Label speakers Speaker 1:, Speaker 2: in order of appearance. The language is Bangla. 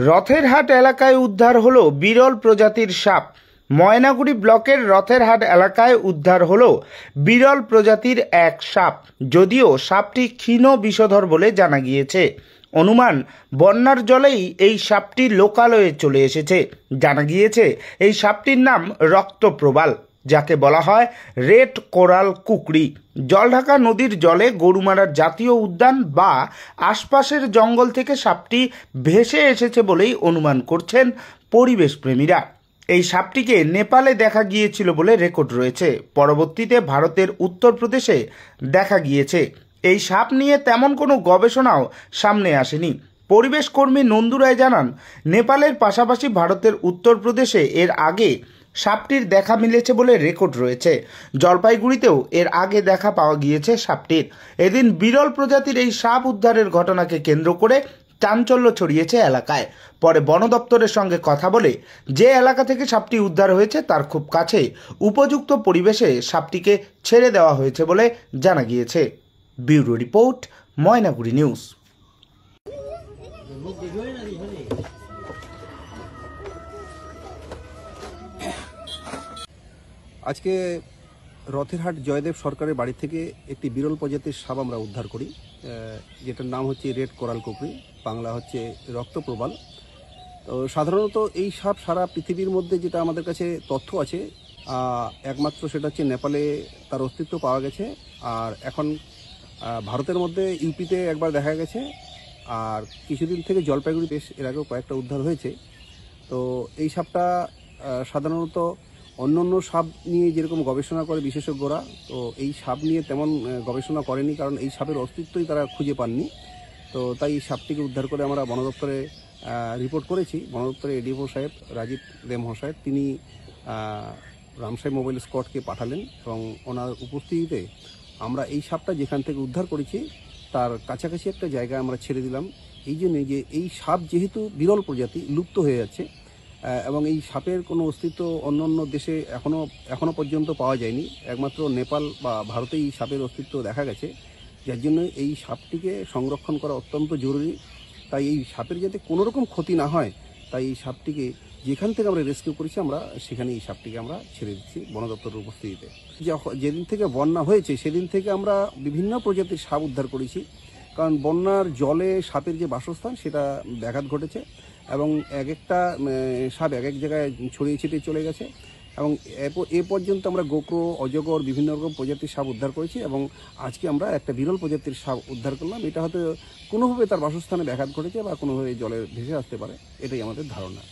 Speaker 1: রথেরহাট এলাকায় উদ্ধার হলো বিরল প্রজাতির সাপ। ময়নাগুড়ি ব্লকের রথেরহাট এলাকায় উদ্ধার হলো বিরল প্রজাতির এক সাপ। যদিও সাপটি ক্ষীণ বিষধর বলে জানা গিয়েছে। অনুমান বন্যার জলেই এই সাপটি লোকালয়ে চলে এসেছে। জানা গিয়েছে এই সাপটির নাম রক্তপ্রবাল, যাকে বলা হয় রেড কোরাল কুকরি। জলঢাকা নদীর জলে গরুমারার জাতীয় উদ্যান বা আশপাশের জঙ্গল থেকে সাপটি ভেসে এসেছে বলেই অনুমান করছেন পরিবেশ প্রেমীরা। এই সাপটিকে নেপালে দেখা গিয়েছিল বলে রেকর্ড রয়েছে। পরবর্তীতে ভারতের উত্তরপ্রদেশে দেখা গিয়েছে। এই সাপ নিয়ে তেমন কোনো গবেষণাও সামনে আসেনি। পরিবেশ কর্মী নন্দু রায় জানান, নেপালের পাশাপাশি ভারতের উত্তরপ্রদেশে এর আগে সাপটির দেখা মিলেছে বলে রেকর্ড রয়েছে। জলপাইগুড়িতেও এর আগে দেখা পাওয়া গিয়েছে সাপটির। এদিন বিরল প্রজাতির এই সাপ উদ্ধারের ঘটনাকে কেন্দ্র করে চাঞ্চল্য ছড়িয়েছে এলাকায়। পরে বন দপ্তরের সঙ্গে কথা বলে যে এলাকা থেকে সাপটি উদ্ধার হয়েছে তার খুব কাছে উপযুক্ত পরিবেশে সাপটিকে ছেড়ে দেওয়া হয়েছে বলে জানা গিয়েছে। Bureau report, Maynaguri news.
Speaker 2: আজকে রথেরহাট জয়দেব সরকারের বাড়ি থেকে একটি বিরল প্রজাতির সাপ আমরা উদ্ধার করি, যেটার নাম হচ্ছে রেড কোরাল কুকরি, বাংলা হচ্ছে রক্তপ্রবাল। তো সাধারণত এই সাপ সারা পৃথিবীর মধ্যে যেটা আমাদের কাছে তথ্য আছে, একমাত্র সেটা হচ্ছে নেপালে তার অস্তিত্ব পাওয়া গেছে। আর এখন ভারতের মধ্যে ইউপিতে একবার দেখা গেছে, আর কিছুদিন থেকে জলপাইগুড়ি বেশ এর আগেও কয়েকটা উদ্ধার হয়েছে। তো এই সাপটা সাধারণত অন্য সাপ নিয়ে যেরকম গবেষণা করে বিশেষজ্ঞরা, তো এই সাপ নিয়ে তেমন গবেষণা করেনি, কারণ এই সাপের অস্তিত্বই তারা খুঁজে পাননি। তো তাই এই সাপটিকে উদ্ধার করে আমরা বন দপ্তরে রিপোর্ট করেছি। বন দপ্তরে এডিও সাহেব রাজীব দে মহাশয় তিনি রামসাই মোবাইল স্কোয়াডকে পাঠালেন এবং ওনার উপস্থিতিতে আমরা এই সাপটা যেখান থেকে উদ্ধার করেছি তার কাছাকাছি একটা জায়গায় আমরা ছেড়ে দিলাম। এই জন্যে যে এই সাপ যেহেতু বিরল প্রজাতি, লুপ্ত হয়ে যাচ্ছে এবং এই সাপের কোনো অস্তিত্ব অন্য দেশে এখনো পর্যন্ত পাওয়া যায়নি, একমাত্র নেপাল বা ভারতেই এই সাপের অস্তিত্ব দেখা গেছে, যার জন্য এই সাপটিকে সংরক্ষণ করা অত্যন্ত জরুরি। তাই এই সাপের যাতে কোনো রকম ক্ষতি না হয়, তাই এই সাপটিকে যেখান থেকে আমরা রেস্কিউ করেছি আমরা সেখানে এই সাপটিকে আমরা ছেড়ে দিচ্ছি বন দপ্তরের উপস্থিতিতে। যেদিন থেকে বন্যা হয়েছে সেদিন থেকে আমরা বিভিন্ন প্রজাতির সাপ উদ্ধার করেছি, কারণ বন্যার জলে সাপের যে বাসস্থান সেটা ব্যাঘাত ঘটেছে এবং এক একটা সাপ এক এক জায়গায় ছড়িয়ে ছিটিয়ে চলে গেছে। এবং এ পর্যন্ত আমরা গোক্রো, অজগর, বিভিন্ন রকম প্রজাতির সাপ উদ্ধার করেছি এবং আজকে আমরা একটা বিরল প্রজাতির সাপ উদ্ধার করলাম। এটা হয়তো কোনোভাবে তার বাসস্থানে ব্যাঘাত ঘটেছে বা কোনোভাবে জলে ভেসে আসতে পারে, এটাই আমাদের ধারণা।